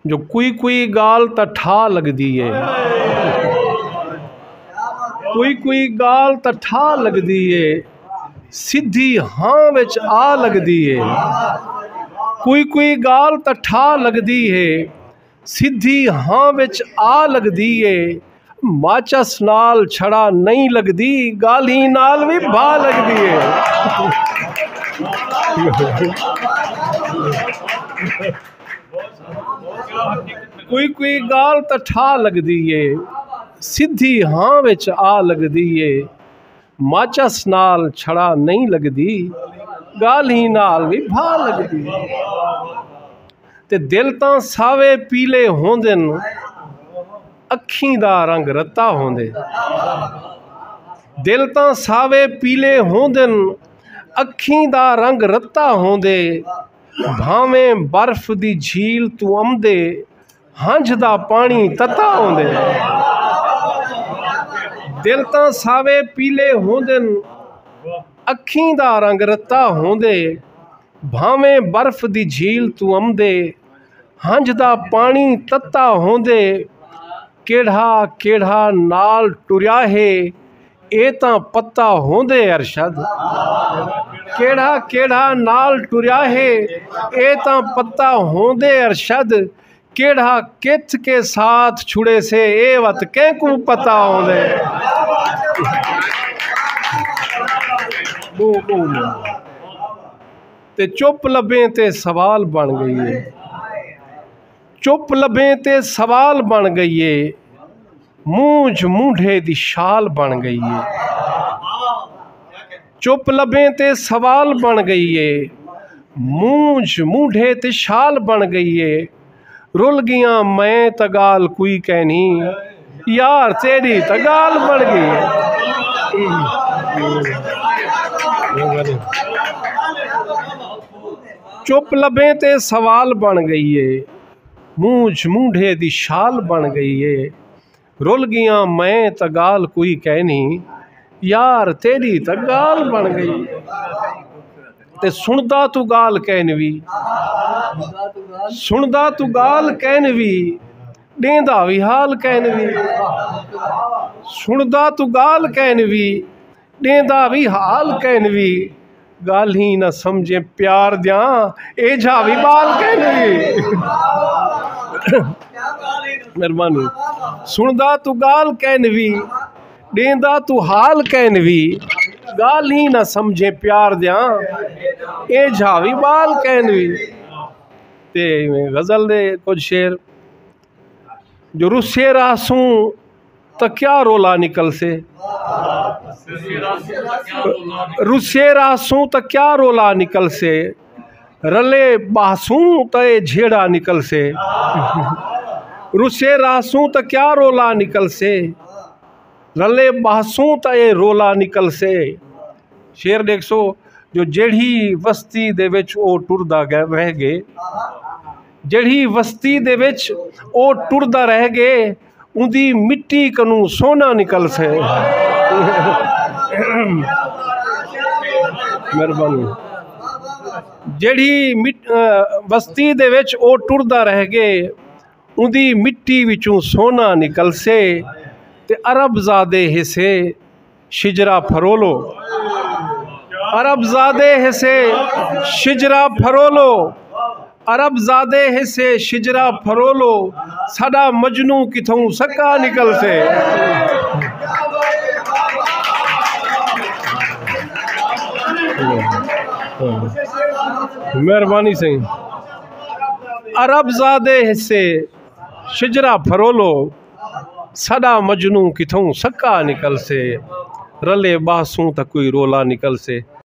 जो कोई गाल तो ठा लगदी है, कोई गाल तो ठा लगदी है, सीधी हाँ विच आ लगदी है। कोई गाल तो ठा लगदी है, सीधी हाँ विच आ लगदी है। माचस नाल छड़ा नहीं लगदी, गाली नाल भी भा लगदी है। कोई गाल तो ठा लगदी है, सीधी हाँ विच आ लगदी है। माचस नाल छड़ा नहीं लगदी, गाली नाल भी भा लगदी है। ते दिल तां सावे पीले होंदे न, अखीं दा रंग रत्ता होंदे। दिल तां सावे पीले होंदे न, अखीं दा रंग रत्ता होंदे। भावें बर्फ दी झील तू आंदे, हंझ दा पानी तत्ता होंदे। दिल तां सावे पीले होंदे न, अखीं दा रंग रत्ता होंदे। भावें बर्फ दी झील तू आंदे, हंझ दा पानी तत्ता होंदे। केड़ा केड़ा नाल टुरिया है, ए तां पत्ता होंदे अरशद। केड़ा केड़ा नाल टुरिया है, ए तां पत्ता होंदे अरशद। केड़ा किथ के साथ छुड़े से, ए वत कैंकू पता होंदे। ते चुप लबें ते सवाल बन गई है, चुप लबें ते सवाल बन गई है। मूंझ मूंढे दी शाल बन गई है। चुप लबें ते सवाल बन गई है, मूंझ मूंढे ते शाल बन गई है। रुल गियां मैं तगाल कोई कहनी, यार तेरी तगाल बन गई है। चुप लबें ते सवाल बन गई है, मूंझ मूंढे दी शाल बन गई है। रुल गियां मैं तगाल कोई कहनी, यार तेरी तगाल बन गई। ते सुनदा तू गाल कहनवी, सुनदा तू गाल कहनवी, देंदा भी हाल कहनवी। सुनदा तू गाल कहनवी, देंदा भी हाल कहनवी। गाल ही ना समझे प्यार द्यां, एझा भी बाल कहनवी। मेहरबानी। सुनदा तू गाल कहनवी, देंदा तू हाल कहनवी। गाल ही ना समझे प्यार द्यां, एझा भी बाल कहनवी। ते गज़ल दे कुछ शेर। जो रुस्से रासूं तो क्या रोला निकल से, रुस्से रासूं तो क्या रोला निकल से। रले बासूं तो ये झेड़ा निकल से। रुस्से रासूं तो क्या रोला निकल से, रले बासूं तो ये रोला निकल से। शेर देखो। जो जेड़ी वस्ती दे विच ओ टुरदा रह गए, जेड़ी वस्ती दे विच ओ टुरदा रह गए, उंदी मिट्टी कनू सोना निकल से। मेहरबानी। जेड़ी वस्ती दे विच ओ टुरदा रह गए, उंदी मिट्टी विचों सोना निकल से। ते अरब ज़ादे हिस्से शिजरा फरोलो, अरब ज़ादे हिस्से शिजरा फरोलो, अरब ज़ादे हिस्से शिजरा फरोलो। साडा मजनू किथों सक्का निकल से। मेहरबानी सही। अरब ज़ादे हिस्से शिजरा फरोलो, साडा मजनू किथों सक्का निकल से। रले बासूं तक कोई रोला निकल से।